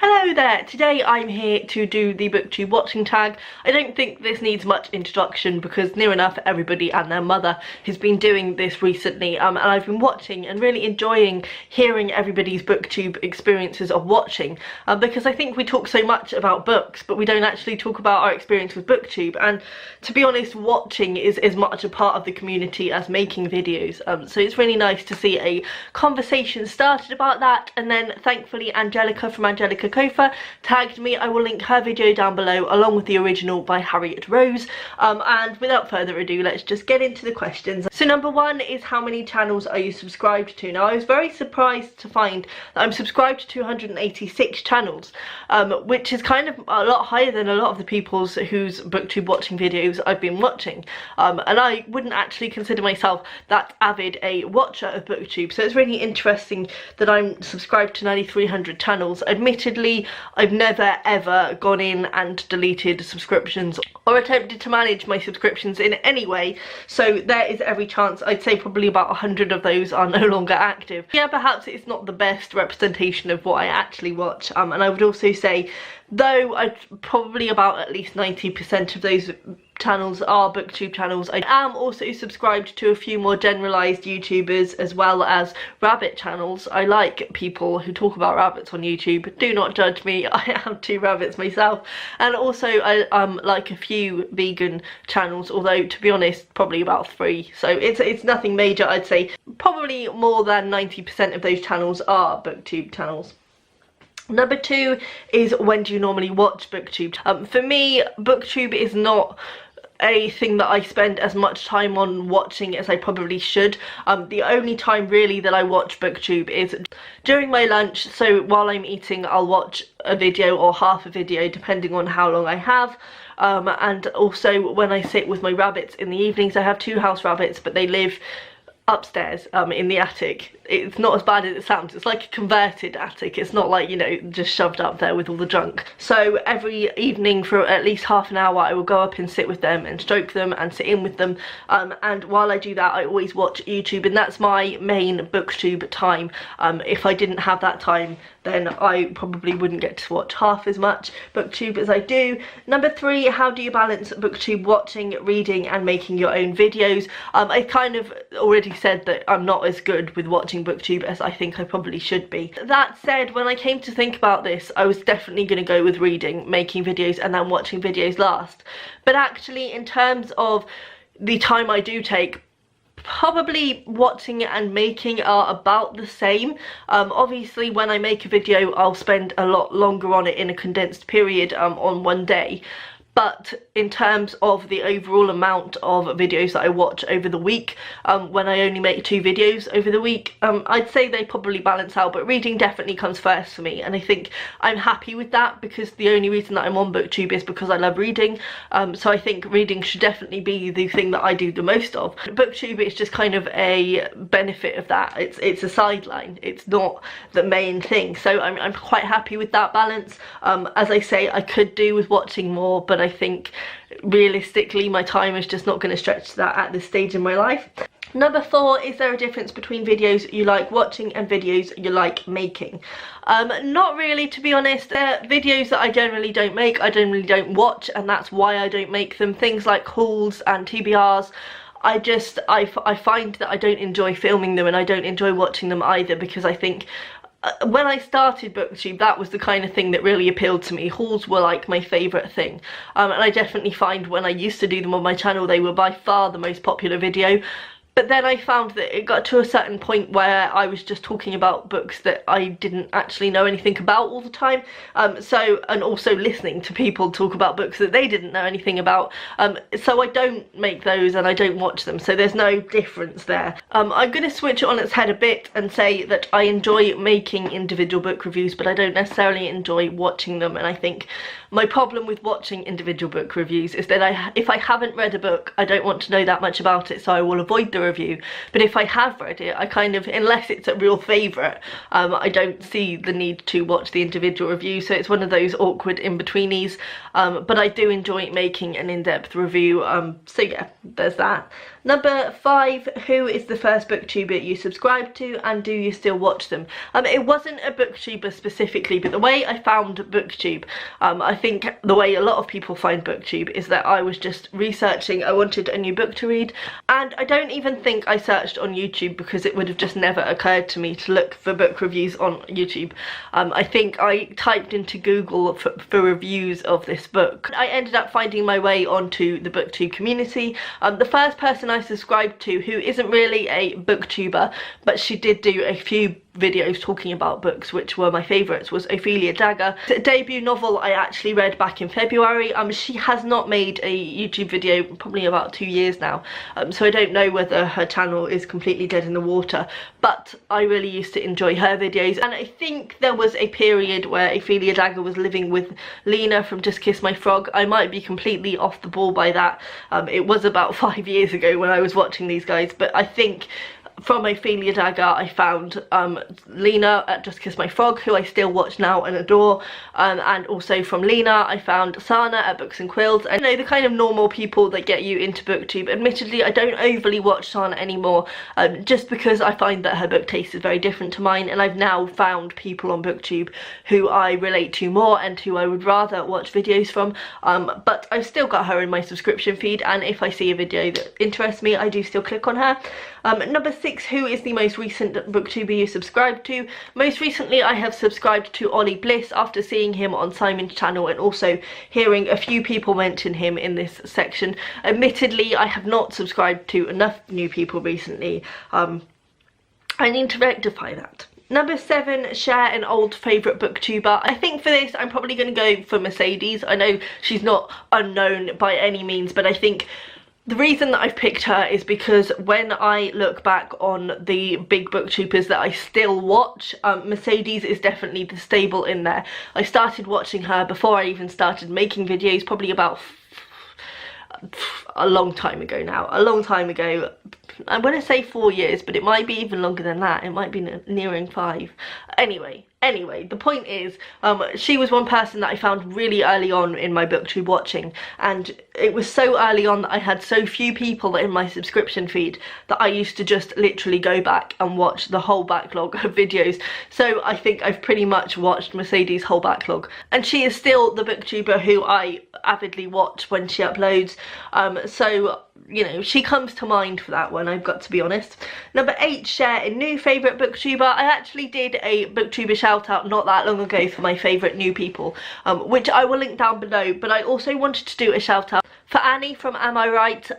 Hello there, today I'm here to do the Booktube Watching Tag. I don't think this needs much introduction because near enough everybody and their mother has been doing this recently, and I've been watching and really enjoying hearing everybody's Booktube experiences of watching, because I think we talk so much about books but we don't actually talk about our experience with Booktube, and to be honest, watching is as much a part of the community as making videos, so it's really nice to see a conversation started about that. And then thankfully Angelica from Angelica Kofa tagged me. I will link her video down below along with the original by Harriet Rose, and without further ado, let's just get into the questions. So number one is, how many channels are you subscribed to? Now, I was very surprised to find that I'm subscribed to 286 channels, which is kind of a lot higher than a lot of the people's whose Booktube watching videos I've been watching, and I wouldn't actually consider myself that avid a watcher of Booktube, so it's really interesting that I'm subscribed to 9,300 channels. Admittedly, I've never ever gone in and deleted subscriptions or attempted to manage my subscriptions in any way, so there is every chance, I'd say probably about 100 of those are no longer active. Yeah, perhaps it's not the best representation of what I actually watch, and I would also say, though I'd probably about at least 90% of those channels are Booktube channels, I am also subscribed to a few more generalised YouTubers as well as rabbit channels. I like people who talk about rabbits on YouTube, do not judge me, I have 2 rabbits myself. And also I like a few vegan channels, although to be honest probably about 3, so it's nothing major. I'd say probably more than 90% of those channels are Booktube channels. Number 2 is, when do you normally watch Booktube? For me, Booktube is not a thing that I spend as much time on watching as I probably should. The only time really that I watch Booktube is during my lunch, so while I'm eating I'll watch a video or half a video depending on how long I have, and also when I sit with my rabbits in the evenings. I have 2 house rabbits but they live upstairs in the attic. It's not as bad as it sounds, it's like a converted attic, it's not like, you know, just shoved up there with all the junk. So every evening for at least half an hour I will go up and sit with them and stroke them and sit in with them, and while I do that I always watch YouTube, and that's my main Booktube time. If I didn't have that time then I probably wouldn't get to watch half as much Booktube as I do. Number 3, how do you balance Booktube watching, reading and making your own videos? I kind of already said that I'm not as good with watching Booktube as I think I probably should be. That said, when I came to think about this, I was definitely going to go with reading, making videos and then watching videos last. But actually, in terms of the time I do take, probably watching and making are about the same. Obviously when I make a video I'll spend a lot longer on it in a condensed period on one day, but in terms of the overall amount of videos that I watch over the week, when I only make 2 videos over the week, I'd say they probably balance out, but reading definitely comes first for me, and I think I'm happy with that because the only reason that I'm on Booktube is because I love reading, so I think reading should definitely be the thing that I do the most of. Booktube is just kind of a benefit of that, it's a sideline, it's not the main thing, so I'm quite happy with that balance. As I say, I could do with watching more, but I think realistically my time is just not going to stretch to that at this stage in my life. Number 4, is there a difference between videos you like watching and videos you like making? Not really, to be honest. They're videos that I generally don't make, I generally don't watch, and that's why I don't make them. Things like hauls and TBRs, I find that I don't enjoy filming them and I don't enjoy watching them either, because I think when I started Booktube that was the kind of thing that really appealed to me. Hauls were like my favourite thing, and I definitely find when I used to do them on my channel they were by far the most popular video. But then I found that it got to a certain point where I was just talking about books that I didn't actually know anything about all the time, and also listening to people talk about books that they didn't know anything about, so I don't make those and I don't watch them, so there's no difference there. I'm going to switch it on its head a bit and say that I enjoy making individual book reviews but I don't necessarily enjoy watching them, and I think my problem with watching individual book reviews is that if I haven't read a book I don't want to know that much about it, so I will avoid the review, but if I have read it, I kind of, unless it's a real favourite, I don't see the need to watch the individual review, so it's one of those awkward in-betweenies, but I do enjoy making an in-depth review, so yeah, there's that. Number 5, who is the first booktuber you subscribed to, and do you still watch them? It wasn't a booktuber specifically, but the way I found Booktube, I think the way a lot of people find Booktube is that I was just researching, I wanted a new book to read, and I don't even think I searched on YouTube because it would have just never occurred to me to look for book reviews on YouTube. I think I typed into Google for reviews of this book. I ended up finding my way onto the Booktube community. The first person I subscribed to, who isn't really a booktuber, but she did do a few videos talking about books which were my favourites, was Olivia. The debut novel I actually read back in February. She has not made a YouTube video probably about 2 years now, so I don't know whether her channel is completely dead in the water, but I really used to enjoy her videos, and I think there was a period where Olivia was living with Lena from Just Kiss My Frog. I might be completely off the ball by that. It was about 5 years ago when I was watching these guys, but I think from Olivia I found Lena at Just Kiss My Frog, who I still watch now and adore, and also from Lena I found Sana at Books and Quills, and you know, the kind of normal people that get you into booktube. Admittedly, I don't overly watch Sana anymore, just because I find that her book taste is very different to mine, and I've now found people on booktube who I relate to more and who I would rather watch videos from, but I've still got her in my subscription feed, and if I see a video that interests me, I do still click on her. Number 6, who is the most recent booktuber you subscribed to? Most recently I have subscribed to Ollie Bliss after seeing him on Simon's channel and also hearing a few people mention him in this section. Admittedly, I have not subscribed to enough new people recently. I need to rectify that. Number 7, share an old favourite booktuber. I think for this I'm probably going to go for Mercedes. I know she's not unknown by any means, but I think the reason that I've picked her is because when I look back on the big booktubers that I still watch, Mercedes is definitely the staple in there. I started watching her before I even started making videos, probably about a long time ago now. A long time ago. I'm going to say 4 years, but it might be even longer than that. It might be nearing 5. Anyway, the point is, she was one person that I found really early on in my booktube watching, and it was so early on that I had so few people in my subscription feed that I used to just literally go back and watch the whole backlog of videos. So I think I've pretty much watched Mercedes' whole backlog, and she is still the booktuber who I avidly watch when she uploads, so you know, she comes to mind for that one, I've got to be honest. Number 8, share a new favourite booktuber. I actually did a booktuber shout out not that long ago for my favourite new people, which I will link down below, but I also wanted to do a shout out for Annie from Am I Right?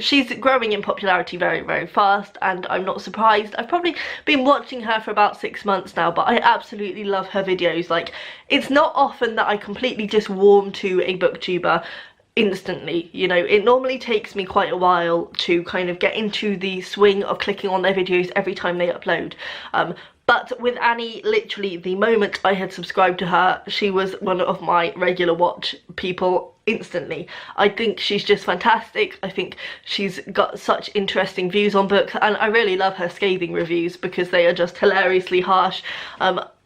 She's growing in popularity very, very fast, and I'm not surprised. I've probably been watching her for about 6 months now, but I absolutely love her videos. Like, it's not often that I completely just warm to a booktuber instantly, you know. It normally takes me quite a while to kind of get into the swing of clicking on their videos every time they upload, but with Annie, literally the moment I had subscribed to her, she was one of my regular watch people instantly. I think she's just fantastic. I think she's got such interesting views on books, and I really love her scathing reviews because they are just hilariously harsh.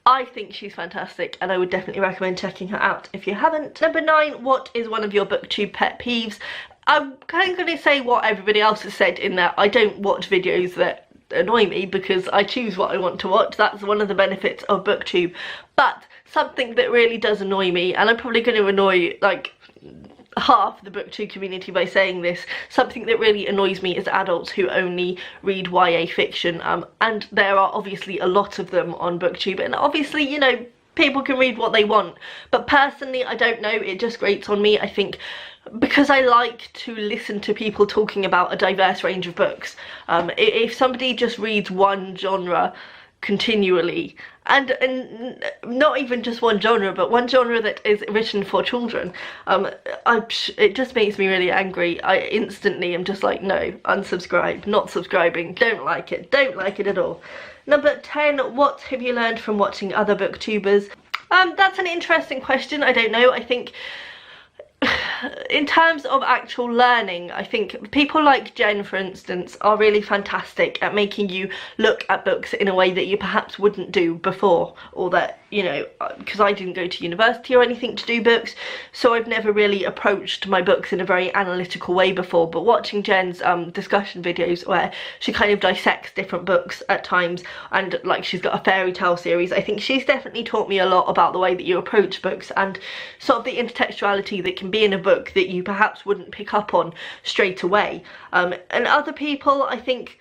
I think she's fantastic, and I would definitely recommend checking her out if you haven't. Number 9, what is one of your booktube pet peeves? I'm kind of going to say what everybody else has said, in that I don't watch videos that annoy me because I choose what I want to watch. That's one of the benefits of booktube. But something that really does annoy me, and I'm probably going to annoy like half the booktube community by saying this, something that really annoys me is adults who only read YA fiction, and there are obviously a lot of them on booktube, and obviously, you know, people can read what they want, but personally I don't know, it just grates on me. I think because I like to listen to people talking about a diverse range of books, if somebody just reads one genre continually, and not even just one genre, but one genre that is written for children, it just makes me really angry. I instantly am just like, no, unsubscribe, not subscribing, don't like it at all. Number 10, what have you learned from watching other booktubers? That's an interesting question. I don't know. I think in terms of actual learning, I think people like Jen, for instance, are really fantastic at making you look at books in a way that you perhaps wouldn't do before, or that, you know, because I didn't go to university or anything to do books, so I've never really approached my books in a very analytical way before, but watching Jen's discussion videos where she kind of dissects different books at times, and like she's got a fairy tale series, I think she's definitely taught me a lot about the way that you approach books and sort of the intertextuality that can be in a book that you perhaps wouldn't pick up on straight away. And other people, I think,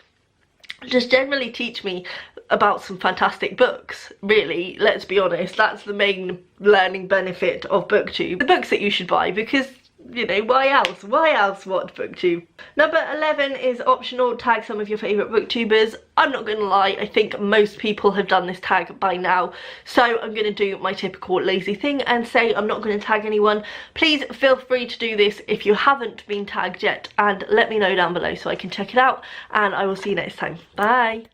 just generally teach me about some fantastic books, really. Let's be honest, that's the main learning benefit of booktube. The books that you should buy, because, you know, why else watch booktube? Number 11 is optional. Tag some of your favourite booktubers. I'm not gonna lie, I think most people have done this tag by now, so I'm gonna do my typical lazy thing and say I'm not gonna tag anyone. Please feel free to do this if you haven't been tagged yet, and let me know down below so I can check it out, and I will see you next time. Bye.